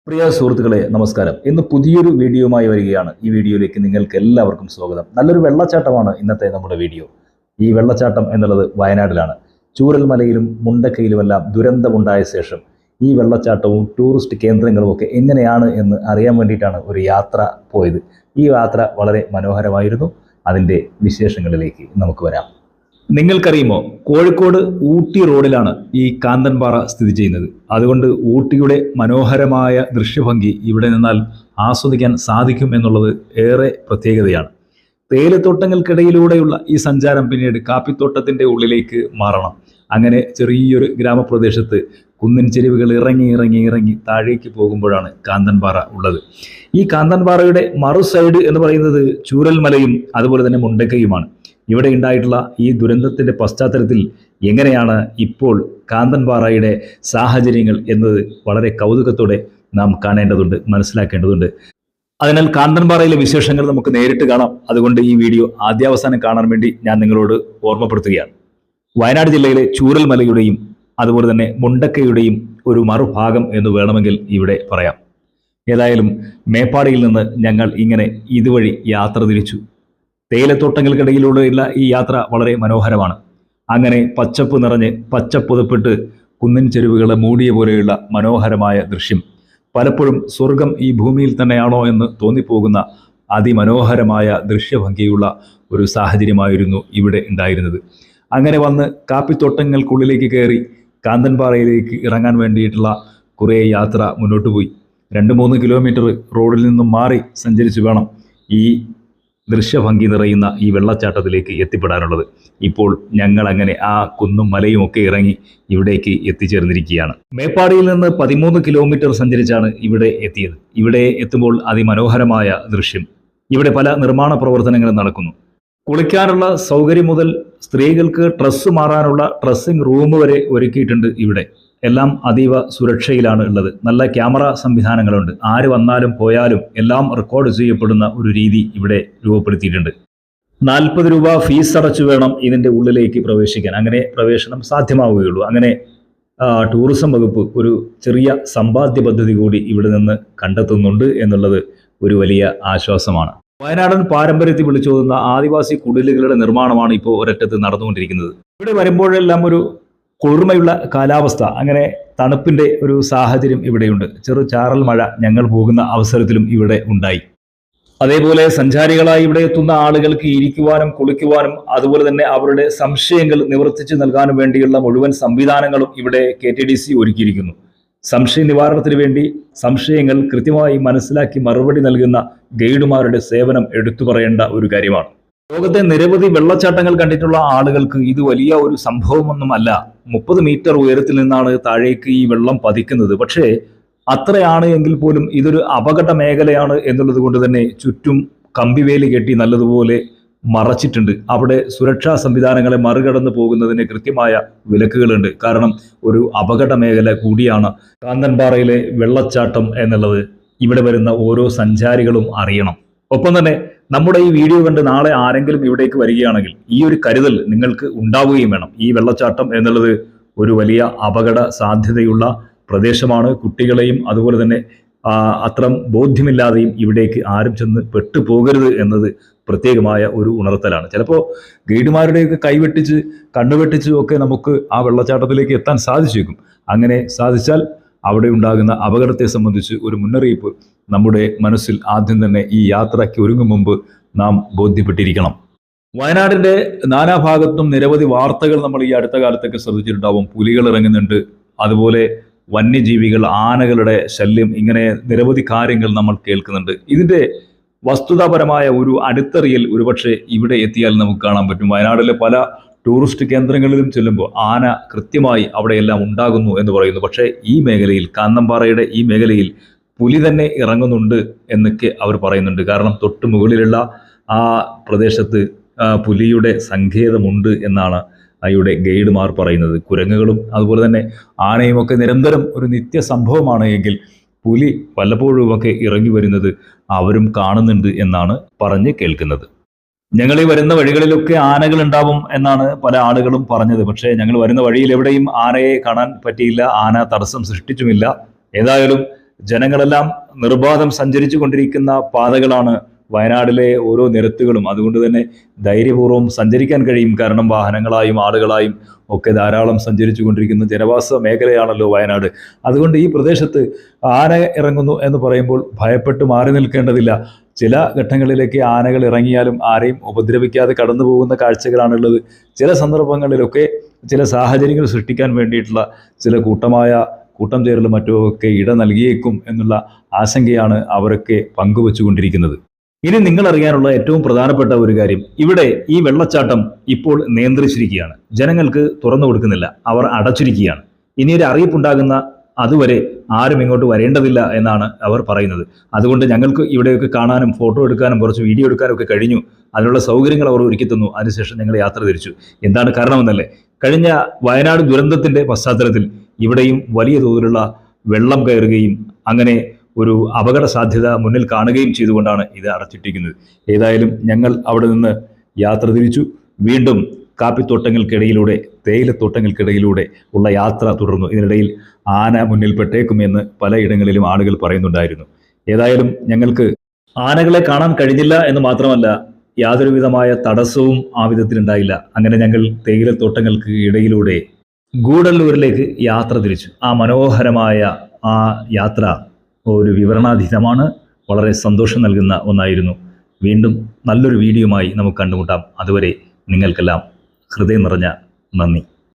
പ്രിയ സുഹൃത്തുക്കളെ നമസ്കാരം. ഇന്ന് പുതിയൊരു വീഡിയോയുമായി വരികയാണ്. ഈ വീഡിയോയിലേക്ക് നിങ്ങൾക്ക് എല്ലാവർക്കും സ്വാഗതം. നല്ലൊരു വെള്ളച്ചാട്ടമാണ് ഇന്നത്തെ നമ്മുടെ വീഡിയോ. ഈ വെള്ളച്ചാട്ടം എന്നുള്ളത് വയനാട്ടിലാണ്. ചൂരൽമലയിലും മുണ്ടക്കയിലുമെല്ലാം ദുരന്തമുണ്ടായ ശേഷം ഈ വെള്ളച്ചാട്ടവും ടൂറിസ്റ്റ് കേന്ദ്രങ്ങളും ഒക്കെ എങ്ങനെയാണ് എന്ന് അറിയാൻ വേണ്ടിയിട്ടാണ് ഒരു യാത്ര പോയത്. ഈ യാത്ര വളരെ മനോഹരമായിരുന്നു. അതിൻ്റെ വിശേഷങ്ങളിലേക്ക് നമുക്ക് വരാം. നിങ്ങൾക്കറിയുമോ, കോഴിക്കോട് ഊട്ടി റോഡിലാണ് ഈ കാന്തൻപാറ സ്ഥിതി ചെയ്യുന്നത്. അതുകൊണ്ട് ഊട്ടിയുടെ മനോഹരമായ ദൃശ്യഭംഗി ഇവിടെ നിന്നാൽ ആസ്വദിക്കാൻ സാധിക്കും എന്നുള്ളത് ഏറെ പ്രത്യേകതയാണ്. തേയിലത്തോട്ടങ്ങൾക്കിടയിലൂടെയുള്ള ഈ സഞ്ചാരം പിന്നീട് കാപ്പിത്തോട്ടത്തിൻ്റെ ഉള്ളിലേക്ക് മാറണം. അങ്ങനെ ചെറിയൊരു ഗ്രാമപ്രദേശത്ത് കുന്നിൻ ചെരിവുകൾ ഇറങ്ങി താഴേക്ക് പോകുമ്പോഴാണ് കാന്തൻപാറ ഉള്ളത്. ഈ കാന്തൻപാറയുടെ മറു സൈഡ് എന്ന് പറയുന്നത് ചൂരൽമലയും അതുപോലെ തന്നെ മുണ്ടക്കയുമാണ്. ഇവിടെ ഉണ്ടായിട്ടുള്ള ഈ ദുരന്തത്തിൻ്റെ പശ്ചാത്തലത്തിൽ എങ്ങനെയാണ് ഇപ്പോൾ കാന്തൻപാറയുടെ സാഹചര്യങ്ങൾ എന്നത് വളരെ കൗതുകത്തോടെ നാം കാണേണ്ടതുണ്ട്, മനസ്സിലാക്കേണ്ടതുണ്ട്. അതിനാൽ കാന്തൻപാറയിലെ വിശേഷങ്ങൾ നമുക്ക് നേരിട്ട് കാണാം. അതുകൊണ്ട് ഈ വീഡിയോ ആദ്യാവസാനം കാണാൻ വേണ്ടി ഞാൻ നിങ്ങളോട് ഓർമ്മപ്പെടുത്തുകയാണ്. വയനാട് ജില്ലയിലെ ചൂരൽമലയുടെയും അതുപോലെ തന്നെ മുണ്ടക്കയുടെയും ഒരു മറുഭാഗം എന്ന് വേണമെങ്കിൽ ഇവിടെ പറയാം. ഏതായാലും മേപ്പാടിയിൽ നിന്ന് ഞങ്ങൾ ഇങ്ങനെ ഇതുവഴി യാത്ര തിരിച്ചു. തേയിലത്തോട്ടങ്ങൾക്കിടയിലൂടെയുള്ള ഈ യാത്ര വളരെ മനോഹരമാണ്. അങ്ങനെ പച്ചപ്പ് നിറഞ്ഞ് പച്ചപ്പുതപ്പിട്ട് കുന്നിൻ ചെരുവുകളെ മൂടിയ പോലെയുള്ള മനോഹരമായ ദൃശ്യം. പലപ്പോഴും സ്വർഗം ഈ ഭൂമിയിൽ തന്നെയാണോ എന്ന് തോന്നിപ്പോകുന്ന അതിമനോഹരമായ ദൃശ്യഭംഗിയുള്ള ഒരു സാഹചര്യമായിരുന്നു ഇവിടെ ഉണ്ടായിരുന്നത്. അങ്ങനെ വന്ന് കാപ്പിത്തോട്ടങ്ങൾക്കുള്ളിലേക്ക് കയറി കാന്തൻപാറയിലേക്ക് ഇറങ്ങാൻ വേണ്ടിയിട്ടുള്ള കുറേ യാത്ര മുന്നോട്ട് പോയി. 2-3 കിലോമീറ്റർ റോഡിൽ നിന്നും മാറി സഞ്ചരിച്ച് വേണം ഈ ദൃശ്യഭംഗി നിറയുന്ന ഈ വെള്ളച്ചാട്ടത്തിലേക്ക് എത്തിപ്പെടാനുള്ളത്. ഇപ്പോൾ ഞങ്ങൾ അങ്ങനെ ആ കുന്നും മലയും ഒക്കെ ഇറങ്ങി ഇവിടേക്ക് എത്തിച്ചേർന്നിരിക്കുകയാണ്. മേപ്പാടിയിൽ നിന്ന് 13 കിലോമീറ്റർ സഞ്ചരിച്ചാണ് ഇവിടെ എത്തിയത്. ഇവിടെ എത്തുമ്പോൾ അതിമനോഹരമായ ദൃശ്യം. ഇവിടെ പല നിർമ്മാണ പ്രവർത്തനങ്ങളും നടക്കുന്നു. കുളിക്കാനുള്ള സൗകര്യം മുതൽ സ്ത്രീകൾക്ക് ഡ്രസ്സ് മാറാനുള്ള ഡ്രസ്സിംഗ് റൂം വരെ ഒരുക്കിയിട്ടുണ്ട്. ഇവിടെ എല്ലാം അതീവ സുരക്ഷയിലാണ് ഉള്ളത്. നല്ല ക്യാമറ സംവിധാനങ്ങളുണ്ട്. ആര് വന്നാലും പോയാലും എല്ലാം റെക്കോർഡ് ചെയ്യപ്പെടുന്ന ഒരു രീതി ഇവിടെ രൂപപ്പെടുത്തിയിട്ടുണ്ട്. 40 രൂപ ഫീസ് അടച്ചു വേണം ഇതിൻ്റെ ഉള്ളിലേക്ക് പ്രവേശിക്കാൻ. അങ്ങനെ പ്രവേശനം സാധ്യമാവുകയുള്ളൂ. അങ്ങനെ ടൂറിസം വകുപ്പ് ഒരു ചെറിയ സമ്പാദ്യ പദ്ധതി കൂടി ഇവിടെ നിന്ന് കണ്ടെത്തുന്നുണ്ട് എന്നുള്ളത് ഒരു വലിയ ആശ്വാസമാണ്. വയനാടൻ പാരമ്പര്യത്തിൽ വിളിച്ചോതുന്ന ആദിവാസി കുടിലുകളുടെ നിർമ്മാണമാണ് ഇപ്പോൾ ഒരറ്റത്ത് നടന്നുകൊണ്ടിരിക്കുന്നത്. ഇവിടെ വരുമ്പോഴെല്ലാം ഒരു കുളിർമയുള്ള കാലാവസ്ഥ, അങ്ങനെ തണുപ്പിൻ്റെ ഒരു സാഹചര്യം ഇവിടെയുണ്ട്. ചെറു ചാറൽ മഴ ഞങ്ങൾ പോകുന്ന അവസരത്തിലും ഇവിടെ ഉണ്ടായി. അതേപോലെ സഞ്ചാരികളായി ഇവിടെ എത്തുന്ന ആളുകൾക്ക് ഇരിക്കുവാനും കുളിക്കുവാനും അതുപോലെ തന്നെ അവരുടെ സംശയങ്ങൾ നിവർത്തിച്ചു നൽകാനും വേണ്ടിയുള്ള മുഴുവൻ സംവിധാനങ്ങളും ഇവിടെ KTDC ഒരുക്കിയിരിക്കുന്നു. സംശയ നിവാരണത്തിന് വേണ്ടി സംശയങ്ങൾ കൃത്യമായി മനസ്സിലാക്കി മറുപടി നൽകുന്ന ഗൈഡുമാരുടെ സേവനം എടുത്തു പറയേണ്ട ഒരു കാര്യമാണ്. ലോകത്തെ നിരവധി വെള്ളച്ചാട്ടങ്ങൾ കണ്ടിട്ടുള്ള ആളുകൾക്ക് ഇത് വലിയ ഒരു സംഭവമൊന്നുമല്ല. 30 മീറ്റർ ഉയരത്തിൽ നിന്നാണ് താഴേക്ക് ഈ വെള്ളം പതിക്കുന്നത്. പക്ഷേ അത്രയാണ് എങ്കിൽ പോലും ഇതൊരു അപകട മേഖലയാണ് എന്നുള്ളത് കൊണ്ട് തന്നെ ചുറ്റും കമ്പിവേലി കെട്ടി നല്ലതുപോലെ മറച്ചിട്ടുണ്ട്. അവിടെ സുരക്ഷാ സംവിധാനങ്ങളെ മറികടന്നു പോകുന്നതിന് കൃത്യമായ വിലക്കുകളുണ്ട്. കാരണം ഒരു അപകട മേഖല കൂടിയാണ് കാന്തൻപാറയിലെ വെള്ളച്ചാട്ടം എന്നുള്ളത് ഇവിടെ വരുന്ന ഓരോ സഞ്ചാരികളും അറിയണം. ഒപ്പം തന്നെ നമ്മുടെ ഈ വീഡിയോ കണ്ട് നാളെ ആരെങ്കിലും ഇവിടേക്ക് വരികയാണെങ്കിൽ ഈ ഒരു കരുതൽ നിങ്ങൾക്ക് ഉണ്ടാവുകയും വേണം. ഈ വെള്ളച്ചാട്ടം എന്നുള്ളത് ഒരു വലിയ അപകട സാധ്യതയുള്ള പ്രദേശമാണ്. കുട്ടികളെയും അതുപോലെ തന്നെ അത്രം ബോധ്യമില്ലാതെയും ഇവിടേക്ക് ആരും ചെന്ന് പെട്ടുപോകരുത് എന്നത് പ്രത്യേകമായ ഒരു ഉണർത്തലാണ്. ചിലപ്പോൾ ഗൈഡുമാരുടെയൊക്കെ കൈവെട്ടിച്ച് കണ്ണുവെട്ടിച്ച് ഒക്കെ നമുക്ക് ആ വെള്ളച്ചാട്ടത്തിലേക്ക് എത്താൻ സാധിച്ചേക്കും. അങ്ങനെ സാധിച്ചാൽ അവിടെ ഉണ്ടാകുന്ന അപകടത്തെ സംബന്ധിച്ച് ഒരു മുന്നറിയിപ്പ് നമ്മുടെ മനസ്സിൽ ആദ്യം തന്നെ ഈ യാത്രയ്ക്ക് ഒരുങ്ങും മുമ്പ് നാം ബോധ്യപ്പെട്ടിരിക്കണം. വയനാടിൻ്റെ നാനാഭാഗത്തും നിരവധി വാർത്തകൾ നമ്മൾ ഈ അടുത്ത കാലത്തൊക്കെ ശ്രദ്ധിച്ചിട്ടുണ്ടാവും. പുലികൾ ഇറങ്ങുന്നുണ്ട്, അതുപോലെ വന്യജീവികൾ, ആനകളുടെ ശല്യം, ഇങ്ങനെ നിരവധി കാര്യങ്ങൾ നമ്മൾ കേൾക്കുന്നുണ്ട്. ഇതിൻ്റെ വസ്തുതാപരമായ ഒരു അടുത്തറിയൽ ഒരുപക്ഷെ ഇവിടെ എത്തിയാൽ നമുക്ക് കാണാൻ പറ്റും. വയനാട്ടിലെ പല ടൂറിസ്റ്റ് കേന്ദ്രങ്ങളിലും ചെല്ലുമ്പോൾ ആന കൃത്യമായി അവിടെയെല്ലാം ഉണ്ടാകുന്നു എന്ന് പറയുന്നു. പക്ഷേ ഈ മേഖലയിൽ, കാന്തൻപാറയുടെ ഈ മേഖലയിൽ പുലി തന്നെ ഇറങ്ങുന്നുണ്ട് എന്നൊക്കെ അവർ പറയുന്നുണ്ട്. കാരണം തൊട്ട് മുകളിലുള്ള ആ പ്രദേശത്ത് പുലിയുടെ സങ്കേതമുണ്ട് എന്നാണ് ഇവിടെ ഗൈഡുമാർ പറയുന്നത്. കുരങ്ങുകളും അതുപോലെ തന്നെ ആനയും ഒക്കെ നിരന്തരം ഒരു നിത്യ സംഭവമാണ് എങ്കിൽ പുലി വല്ലപ്പോഴുമൊക്കെ ഇറങ്ങി വരുന്നത് അവരും കാണുന്നുണ്ട് എന്നാണ് പറഞ്ഞ് കേൾക്കുന്നത്. ഞങ്ങൾ ഈ വരുന്ന വഴികളിലൊക്കെ ആനകൾ ഉണ്ടാവും എന്നാണ് പല ആളുകളും പറഞ്ഞത്. പക്ഷേ ഞങ്ങൾ വരുന്ന വഴിയിൽ എവിടെയും ആനയെ കാണാൻ പറ്റിയില്ല. ആന തടസ്സം സൃഷ്ടിച്ചുമില്ല. ഏതായാലും ജനങ്ങളെല്ലാം നിർബാധം സഞ്ചരിച്ചു കൊണ്ടിരിക്കുന്ന പാതകളാണ് വയനാടിലെ ഓരോ നിരത്തുകളും. അതുകൊണ്ട് തന്നെ ധൈര്യപൂർവ്വം സഞ്ചരിക്കാൻ കഴിയും. കാരണം വാഹനങ്ങളായും ആളുകളായും ഒക്കെ ധാരാളം സഞ്ചരിച്ചു കൊണ്ടിരിക്കുന്ന ജനവാസ മേഖലയാണല്ലോ വയനാട്. അതുകൊണ്ട് ഈ പ്രദേശത്ത് ആന ഇറങ്ങുന്നു എന്ന് പറയുമ്പോൾ ഭയപ്പെട്ട് മാറി നിൽക്കേണ്ടതില്ല. ചില ഘട്ടങ്ങളിലേക്ക് ആനകൾ ഇറങ്ങിയാലും ആരെയും ഉപദ്രവിക്കാതെ കടന്നു പോകുന്ന കാഴ്ചകളാണുള്ളത്. ചില സന്ദർഭങ്ങളിലൊക്കെ ചില സാഹചര്യങ്ങൾ സൃഷ്ടിക്കാൻ വേണ്ടിയിട്ടുള്ള ചില കൂട്ടം ചേരലും മറ്റുമൊക്കെ ഇട നൽകിയേക്കും എന്നുള്ള ആശങ്കയാണ് അവരൊക്കെ പങ്കുവച്ചുകൊണ്ടിരിക്കുന്നത്. ഇനി നിങ്ങൾ അറിയാനുള്ള ഏറ്റവും പ്രധാനപ്പെട്ട ഒരു കാര്യം, ഇവിടെ ഈ വെള്ളച്ചാട്ടം ഇപ്പോൾ നിയന്ത്രിച്ചിരിക്കുകയാണ്. ജനങ്ങൾക്ക് തുറന്നു കൊടുക്കുന്നില്ല, അവർ അടച്ചിരിക്കുകയാണ്. ഇനി ഒരു അറിയിപ്പുണ്ടാകുന്ന അതുവരെ ആരും ഇങ്ങോട്ട് വരേണ്ടതില്ല എന്നാണ് അവർ പറയുന്നത്. അതുകൊണ്ട് ഞങ്ങൾക്ക് ഇവിടെയൊക്കെ കാണാനും ഫോട്ടോ എടുക്കാനും കുറച്ച് വീഡിയോ എടുക്കാനും ഒക്കെ കഴിഞ്ഞു. അതിനുള്ള സൗകര്യങ്ങൾ അവർ ഒരുക്കി തന്നു. അതിനുശേഷം ഞങ്ങൾ യാത്ര തിരിച്ചു. എന്താണ് കാരണമെന്നല്ലേ, കഴിഞ്ഞ വയനാട് ദുരന്തത്തിന്റെ പശ്ചാത്തലത്തിൽ ഇവിടെയും വലിയ തോതിലുള്ള വെള്ളം കയറുകയും അങ്ങനെ ഒരു അപകട സാധ്യത മുന്നിൽ കാണുകയും ചെയ്തുകൊണ്ടാണ് ഇത് അടച്ചിട്ടിരിക്കുന്നത്. ഏതായാലും ഞങ്ങൾ അവിടെ നിന്ന് യാത്ര തിരിച്ചു. വീണ്ടും കാപ്പിത്തോട്ടങ്ങൾക്കിടയിലൂടെ, തേയിലത്തോട്ടങ്ങൾക്കിടയിലൂടെ ഉള്ള യാത്ര തുടർന്നു. ഇതിനിടയിൽ ആന മുന്നിൽപ്പെട്ടേക്കുമെന്ന് പലയിടങ്ങളിലും ആളുകൾ പറയുന്നുണ്ടായിരുന്നു. ഏതായാലും ഞങ്ങൾക്ക് ആനകളെ കാണാൻ കഴിഞ്ഞില്ല എന്ന് മാത്രമല്ല, യാതൊരു വിധമായ തടസ്സവും ആ വിധത്തിലുണ്ടായില്ല. അങ്ങനെ ഞങ്ങൾ തേയിലത്തോട്ടങ്ങൾക്ക് ഇടയിലൂടെ ഗൂഡല്ലൂരിലേക്ക് യാത്ര തിരിച്ചു. ആ മനോഹരമായ ആ യാത്ര ഒരു വിവരണാതീതമാണ്. വളരെ സന്തോഷം നൽകുന്ന ഒന്നായിരുന്നു. വീണ്ടും നല്ലൊരു വീഡിയോയുമായി നമുക്ക് കണ്ടുമുട്ടാം. അതുവരെ നിങ്ങൾക്കെല്ലാം ഹൃദയം നിറഞ്ഞ നന്ദി.